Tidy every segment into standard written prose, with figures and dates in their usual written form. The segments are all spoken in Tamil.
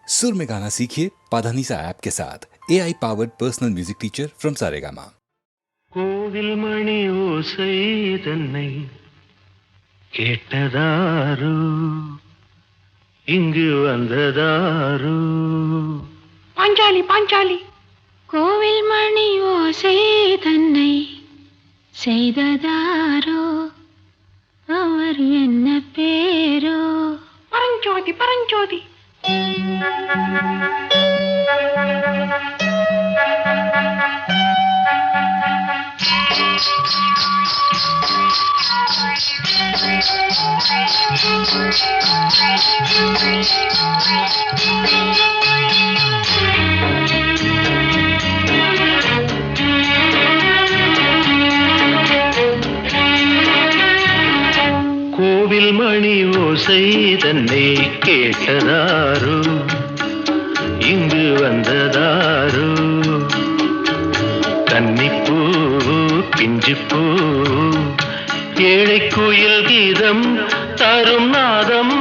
सुर में गाना सीखिए पाधानीसा ऐप के साथ AI powered personal music teacher from Saregama. கோவில் மணி ஓசை தன்னை கேட்டதாரு இங்கு வந்ததாரு பாஞ்சாலி பாஞ்சாலி கோவில் மணி ஓசை தன்னை செய்ததாரோ அவர் என்ன பேரோ பரஞ்சோதி பரஞ்சோதி கோவில் மணி ஓசை தன்னை கேட்டதாரு இங்கு வந்ததாரு கன்னிப்பூ பிஞ்சுப்பூ ஏழை குயில் கீதம் தரும் நாதம்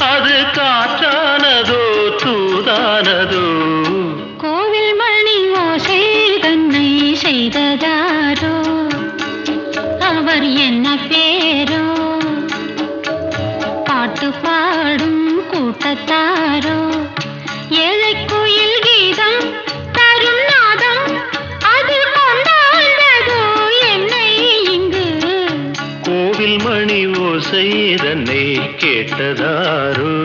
அது காற்றானதோ தூதானதோ கோவில் மணி ஓசை தன்னை செய்ததாரோ அவர் என்ன பேரோ பாட்டு பாடும் கூட்டத்தாரோ ஏழை குயில் கீதம் தரும் நாதம் அது கொண்டாண்டதோ என்னை இங்கு கோவில் மணி ஓசை தன்னை கேட்டதாரோ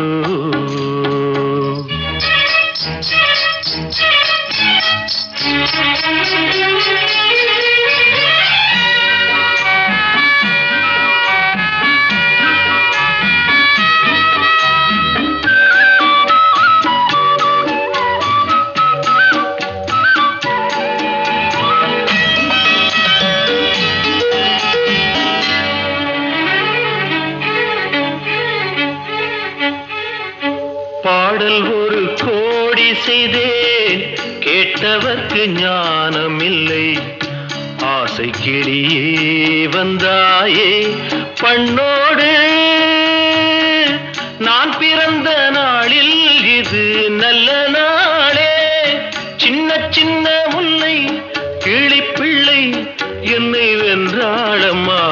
பாடல் ஒரு கோடி செய்தேன் கேட்டவர்க்கு ஞானம் இல்லை ஆசை கிளியே வந்தாயே பண்ணோடு நான் பிறந்த நாளில் இது நல்ல நாளே சின்ன சின்ன முல்லை கிளிப்பிள்ளை என்னை வென்றாளம்மா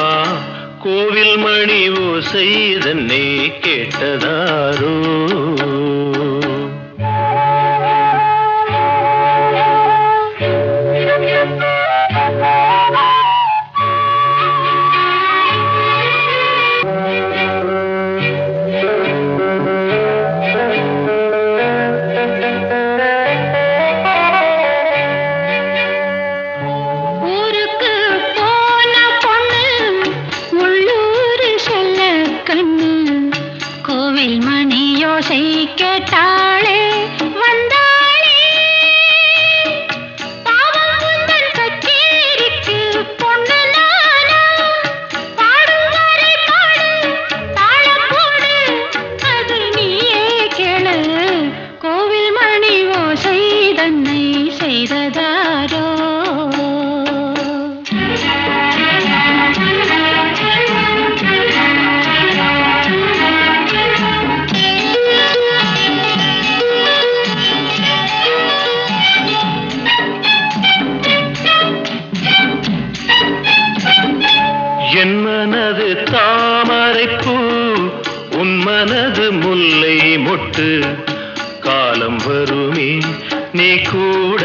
கோவில் மணி ஓசை தன்னை கேட்டதாரோ ஊருக்கு போன பொண்ணு உள்ளூர் செல்ல கண்ணு கோவில் மணி யோசை கேட்டாளே வந்தாளே பாவம் உந்தன் கச்சேரிக்கு பொண்ணு நானா பாடும் வரை பாடு தாளம் போடு அது நீயே கேளு கோவில் மணி ஓசை தன்னை செய்ததாரோ என் மனது தாமரைப்பூ உன் மனது முல்லை மொட்டு காலம் வருமே நீ கூட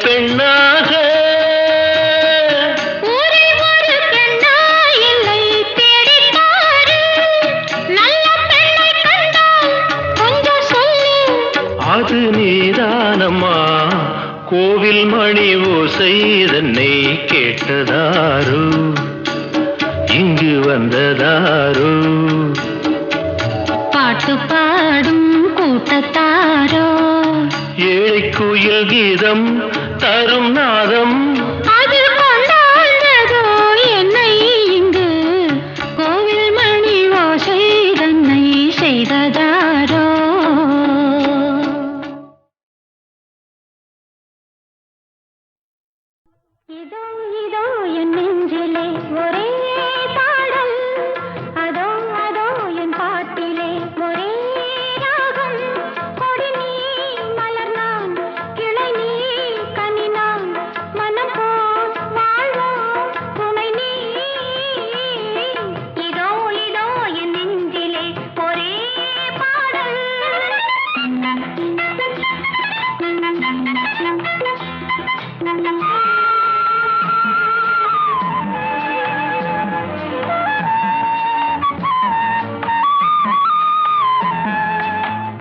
பெண்ணாக ஊரை ஒரு பெண்ணா இல்லை தேடிப் பாரு நல்ல பெண்ணை கண்டால் கொஞ்சம் சொல்லு அது நீதானம்மா கோவில் மணி ஓசை தன்னை கேட்டதாரு இங்கு வந்ததாரு பாட்டு பாடும் கூட்டத்தாரோ ஏழை குயில் கீதம் தரும் நாதம் அது கொண்டாண்டதோ என்னை இங்கு கோவில் மணி ஓசை தன்னை செய்ததாரோ இதோ இதோ என் நெஞ்சிலே ஒரே பாடல் அதோ அதோ என் பாட்டிலே ஒரே ராகம் கொடி நீ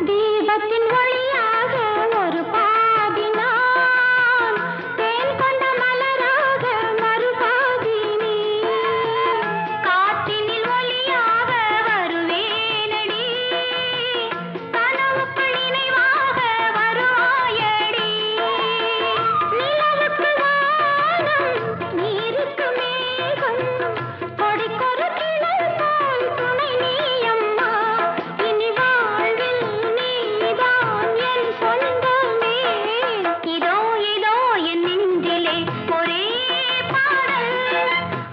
தீபத்தின் ஒளியாக ஒரு பாதி நான், தேன் கொண்ட மலராக மறுபாதி நீ. காற்றினில் ஒளியாக வருவேனடி, கனவுக்குள் நினைவாக வருவாயடி. நிலவுக்கு வானம், நீருக்கு மேகம், கொடிக்கொரு கிளை போல் துணை நீயம்மா. இனி வாழ்வில் நீதான் என் சொந்தமே. இதோ இதோ என் நெஞ்சிலே ஒரே பாடல்,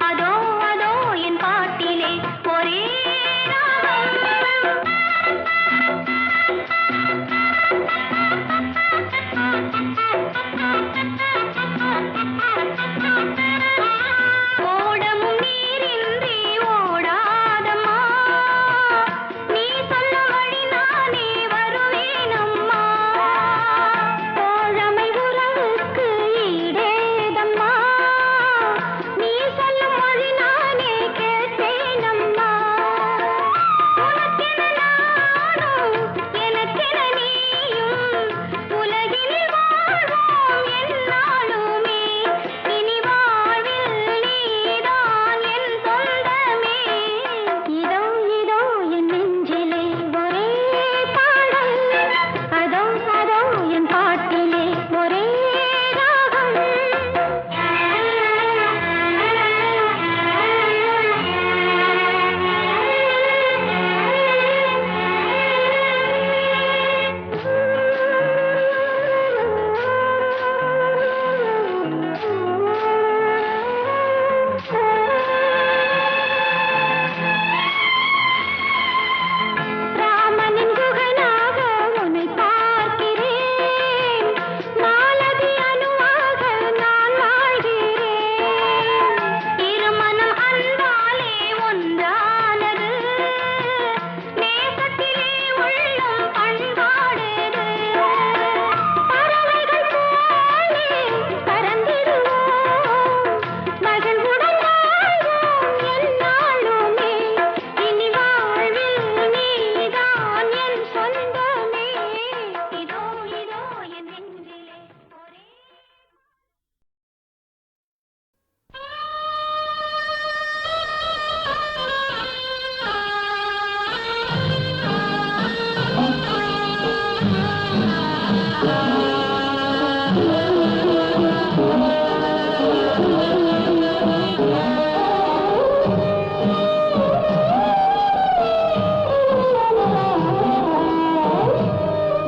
அதோ அதோ என் பாட்டிலே ஒரே ராகம். ஓடமும் நீரின்றி ஓடாதம்மா, நீ சொல்ல வழி நானே வருவேனம்மா. தோழமை உறவுக்கு ஈடேதம்மா, நீ சொல்லும் மொழி நானே கேட்பேனம்மா. உனக்கென நானும் எனக்கென நீயும், உலகினில் வாழ்வோம் எந்நாளுமே. இனி வாழ்வில் நீதான் என் சொந்தமே. இதோ இதோ என் நெஞ்சிலே ஒரே பாடல், அதோ அதோ என் பாட்டிலே ஒரே ராகம். ராமனின் குகனாக உன்னை பார்க்கிறேன், மாலதி அணுவாக நான் வாழ்கிறேன். இருமனம் அன்பாலே ஒன்றானது, நேசத்திலே உள்ளம் பண்பாடுது. பறவைகள் போலே பறந்திடுவோம், மகிழ்வுடன் வாழ்வோம் எந்நாளுமே. இனி வாழ்வில் நீதான் என் சொந்தமே. இதோ இதோ என் நெஞ்சிலே ஒரே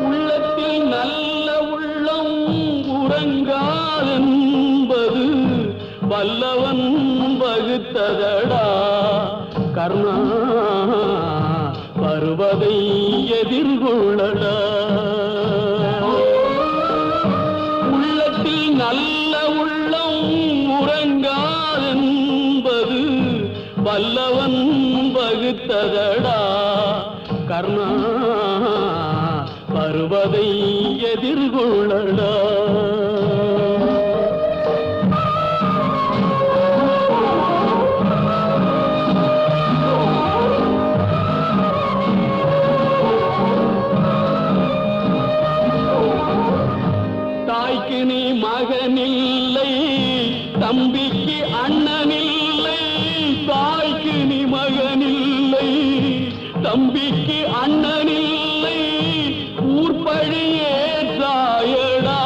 உள்ளத்தில் நல்ல உள்ளம் உறங்காதென்பது வல்லவன் வகுத்ததடா கர்ணா, வருவதை எதிர்கொள்ளடா. உள்ளத்தில் நல்ல உள்ளம் உறங்காதென்பது வல்லவன் வகுத்ததடா கர்ணா, வருவதை எதிர்கொள்ளடா. தாய்க்கு நீ மகனில்லை, தம்பிக்கு அண்ணனில்லை. தாய்க்கு நீ மகனில்லை, தம்பிக்கு அண்ணனில்லை. ஊர்பழியே தாயடா,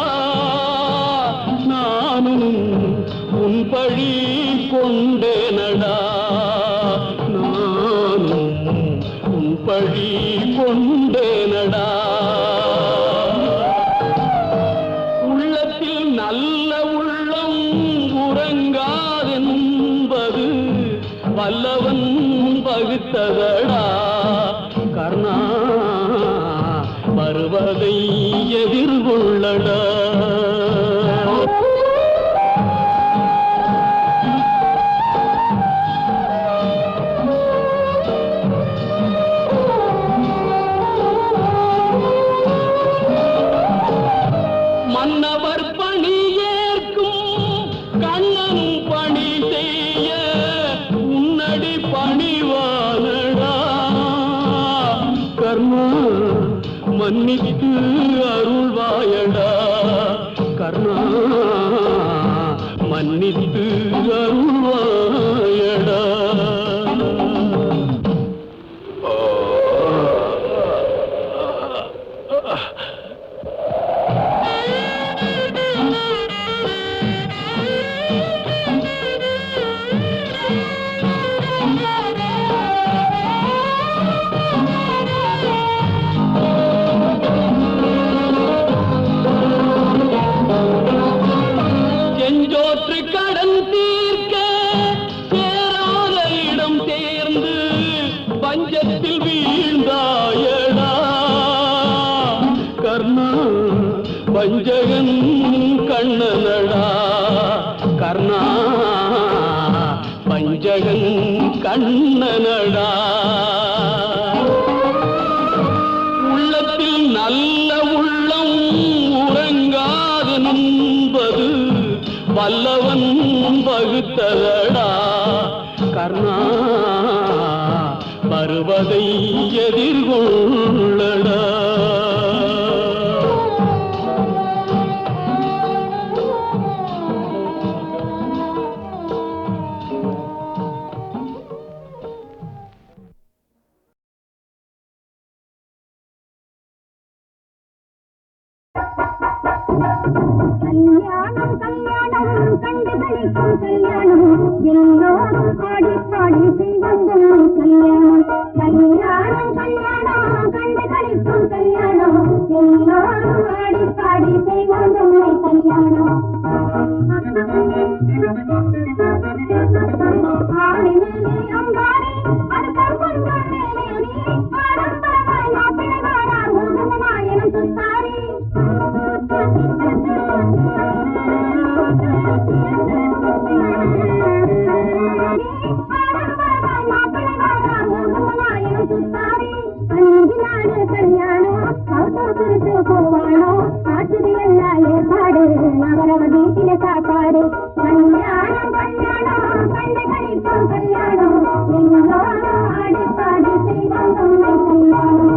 நானும் உன் பழி கொண்டேனடா. நானும் உன் பழி கொண்டேனடா. உள்ளத்தில் நல்ல உள்ளம் உறங்காதென்பது வல்லவன் வகுத்ததடா கர்ணா, வருவதை எதிர்கொள்ளடா. மன்னவர் பணி ஏற்கும் மன்னித்து அருள்வாயடா கர்ணா மன்னித்து அருள்வாயடா. செஞ்சோற்று கடன் தீர்க்க சேராத இடம் தேர்ந்து பஞ்சத்தில் வீழ்ந்தாயடா கர்ணா பஞ்சகன் கண்ணனடா கர்ணா பஞ்சகன் கண்ணனடா. உள்ளத்தில் நல்ல உள்ளம் உறங்காது நம்பது வல்லவன் வகுத்ததடா கர்ணா வருவதை எதிர்கொள்ளடா. கல்யாணம் கல்யாணம் கண்டு களிக்கும் கல்யாணம் எல்லோரும் பாடி பாடி செய்வோம் கல்யாணம். கல்யாணம் கல்யாணம் கண்டு களிக்கும் கல்யாணம் எல்லோரும் பாடி பாடி செய்வோம் கல்யாணம். ஆடி மேலே அம்பாரி அடுத்தம் கொண்டு மேலேறி ஆடம்பரமாய் மாப்பிள்ளை வாரார் உருவமாயனம் சுத்தாரி. அவரவ வீட்டில சாப்பாடு கல்யாணம் கல்யாணம் கண்டு கழிக்கும் கல்யாணம் எல்லோரும் ஆடி பாடி செய்வோம் கல்யாணம்.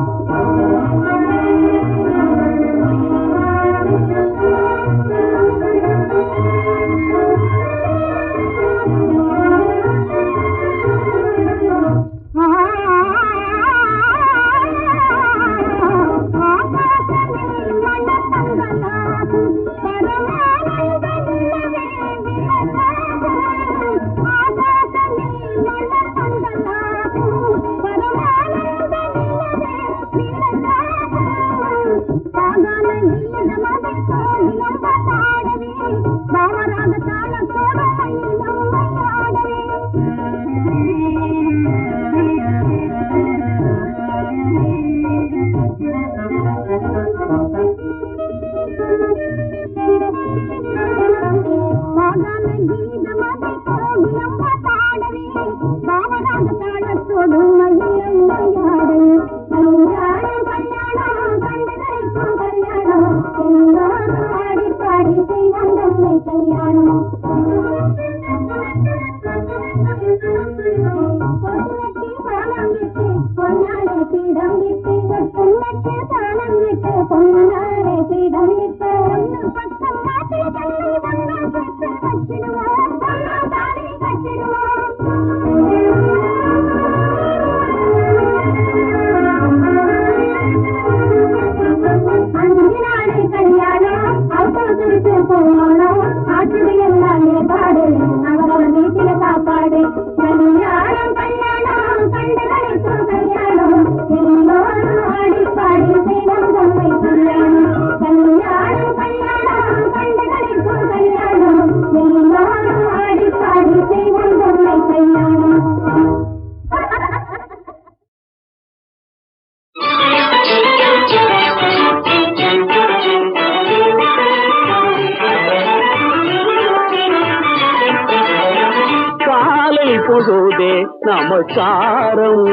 பொழுதே நமஸ்காரம்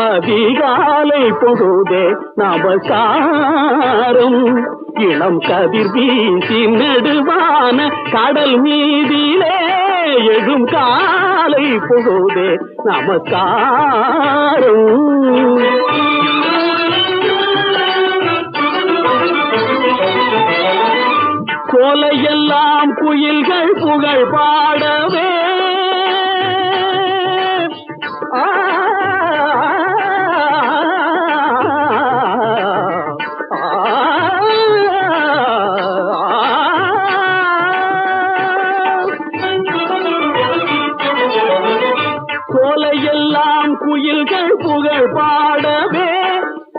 அதிகாலை பொழுதே நமஸ்காரம் இளம் கதிர் வீசி நெடுவான கடல் மீதிலே எழும் காலை பொழுதே நமஸ்காரம் சோலையெல்லாம் குயில்கள் புகழ் பாடவே சோலையெல்லாம் குயில்கள் புகழ் பாடவே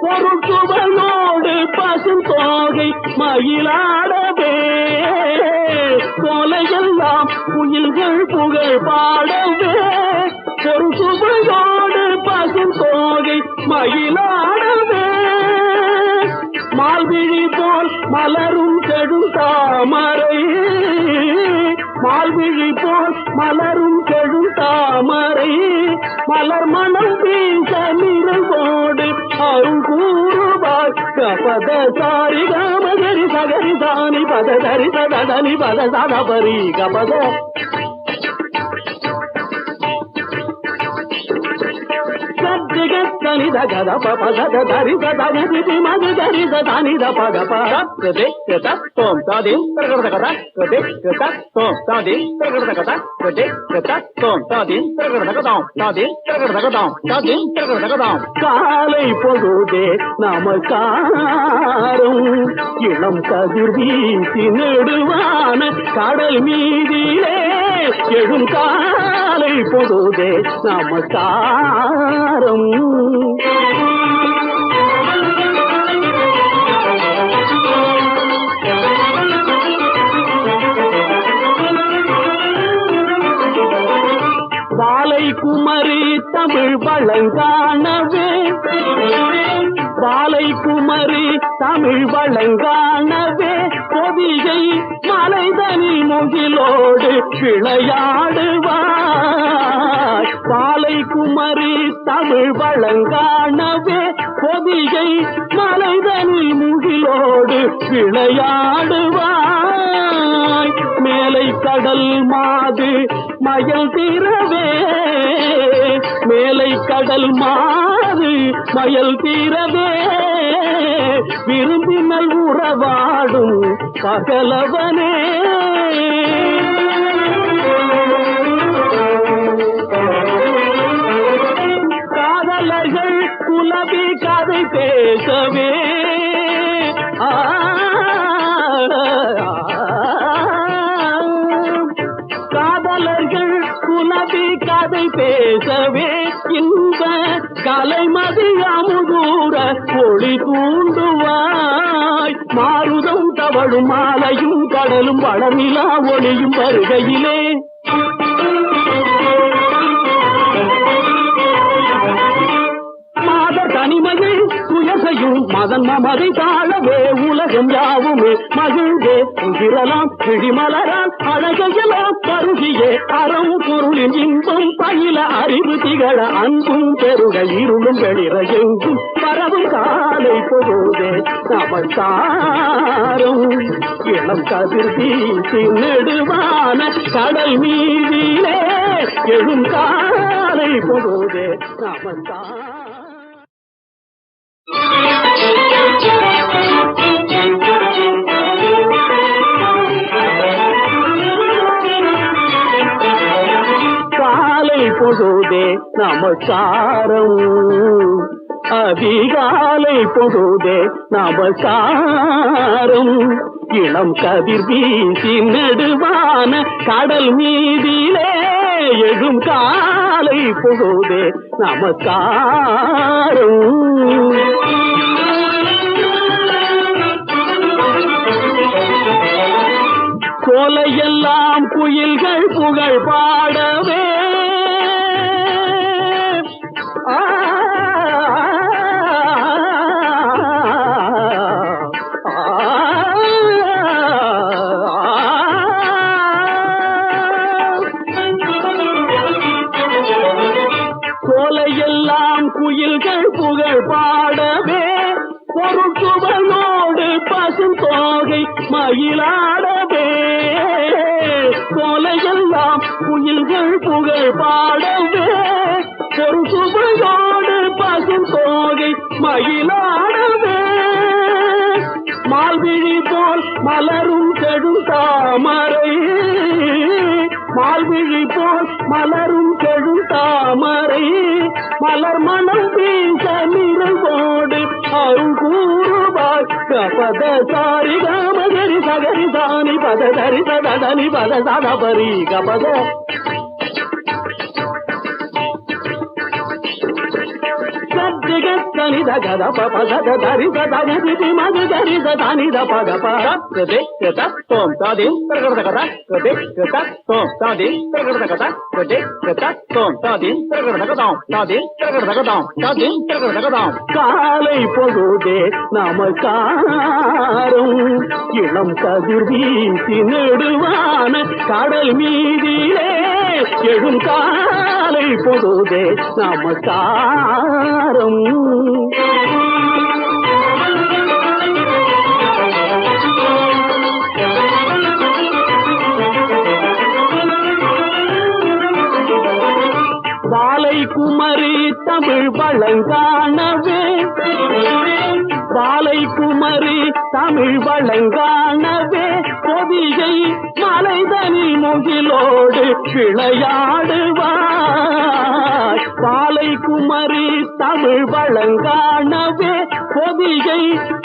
பொருட்சுவனோடு பசும் தோகை மயிலாடவே சோலையெல்லாம் குயில்கள் புகழ் பாடவே பொருட்சுவனோடு பசும் தோகை மயிலாடவே மால்விழி போல் மலரும் செடும் தாமரை மால்விழி போல் மலரும் செடும் தாமரை மலர் மனம் வீச நிறவோடு அருள் கூறுவார் கபத சாரி காமகரி சகரி சாணி பத தரி சதனி பத சதபரி கபத சனித கத பத தரி சதனி மது தரி சனித பத பதே தோம் தாதீம் பிரகட கதா கதே தோம் தாதீம் பிரகட கதா கதே தோம் தாதீம் பிரகட கதாம் தாதீம் பிரகட கதாம் தாதீம் பிரகட கதாம் காலை பொழுதே நமஸ்காரம் இளம் கதிர் வீசி நெடுவான கடல் மீதிலே எழும் காலை பொழுதே நமஸ்காரம் பாலை குமரி தமிழ் வளங்காணவே பாலை குமரி தமிழ் வளங்காணவே பொதிகை மலைதனி முகிலோடு விளையாடுவார் பாலை குமரி தமிழ் வளங்காணவே பொதிகை மலைதனி முகிலோடு விளையாடுவாய் மேலை கடல் மாது மயல் தீரவே மேலை கடல் மாது மயல் தீரவே விரும்பினல் உறவாடும் பகலவனே காதலர்கள் குலவி கதை பேசவே காதலர்கள் குலவி கதை பேசவே இந்த கலைமதி அமுதூர ஒளி தூண்டுவாய் மாருதம் தவழும் மாலையும் கடலும் வளர்நிலா ஒளியும் வருகையிலே தனிமையை துயசையும் மதன் மமதை தாழவே உலகம் யாவுமே மகிழ்வே உதிரலாம் கிழிமலரால் அழகையெல்லாம் பருகியே அறம் பொருளின் இன்பம் பயில அறிவு திகழ அன்பும் பெருக இருளும் வெளிர எங்கும் பரவும் காலை பொழுதே நமஸ்காரம் இளம் கதிர் வீசி நெடுவான கடல் மீதிலே எழும் காலை பொழுதே நமஸ்காரம் காலை பொழுதே நமஸ்காரம் அதிகாலை பொழுதே நமஸ்காரம் இளம் கதிர் வீசி நெடுவான கடல் மீதிலே எழும் காலை பொழுதே நமஸ்காரம் சோலையெல்லாம் குயில்கள் புகழ் பாடவே சோலையெல்லாம் குயில்கள் புகழ் பாடவே பொருட்சுவனோடு பசும் தோகை மயிலாடவே சோலையெல்லாம் குயில்கள் புகழ் பாடவே பொருட்சுவனோடு பசும் தோகை மயிலாடவே மால்விழி போல் மலரும் செடும் விழி போல் மலரும் செழும் தாமரை மலர் மனம் வீச நிறவோடு அருள் கூறுவார் கபத சாரி காமகரி சகரி சாணி பத தரி சதனி பத சதபரி கபத గనిద గద పప గద దరి గద దిది మగ దరి గదని ద పగ ప గదే గద తోం తాది తరగడ గద గదే గద తోం తాది తరగడ గద గదే గద తోం తాది తరగడ గద తాది తరగడ గద తాది తరగడ గద காலை பொழுதே நமஸ்காரம் இளம் கதிர் வீசி நெடுவான கடல் மீதிலே எழும் காலை பொழுதே நமஸ்காரம் வாலை குமரி தமிழ் வளங்கானவே வாலை குமரி தமிழ் வளங்கானவே பொதிகை மலைதனி முகிலோடு விளையாடுவாய் வாலை குமரி தமிழ் வளங்கானவே பொதிகை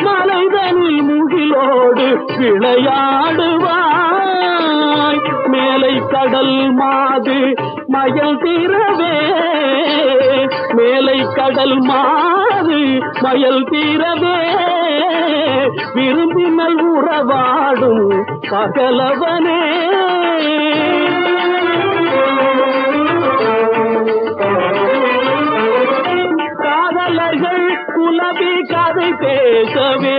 மலைதனி முகிலோடு விளையாடுவாய் மேலை கடல் மாது மயல் தீரவே மேலை கடல் மாது மயல் தீரவே விரும்பினல் உறவாடும் பகலவனே காதலர்கள் குலவி கதை பேசவே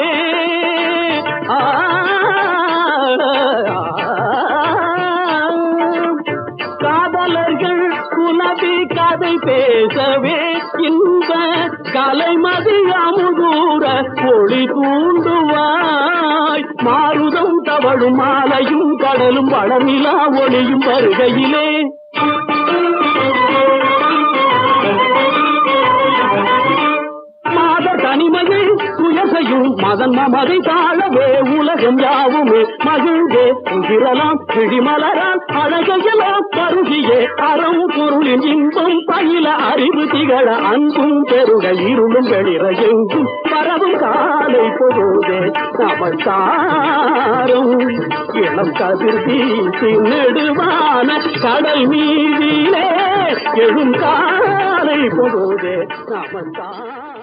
காதலர்கள் குலவி கதை பேசவே இன்ப கலைமதி அமுதூர ஒளி தூண்டுவாய் மாருதம் தவழும் மாலையும் கடலும் வளமிலா ஒளியும் வருகையிலே தனிமையை துயசையும் மதன் மமதை தாழவே உலகம் யாவுமே மகிழ்வே உதிரலாம் கிழிமலரால் அழகையெல்லாம் பருகியே அறம் பொருளின் இன்பம் பயில அறிவு திகழ அன்பும் பெருக இருளும் வெளிர எங்கும் பரவும் காலை பொழுதே நமஸ்காரம் இளம் கதிர் வீசி நெடுவான கடல் மீதிலே எழும் காலை பொழுதே நமஸ்காரம்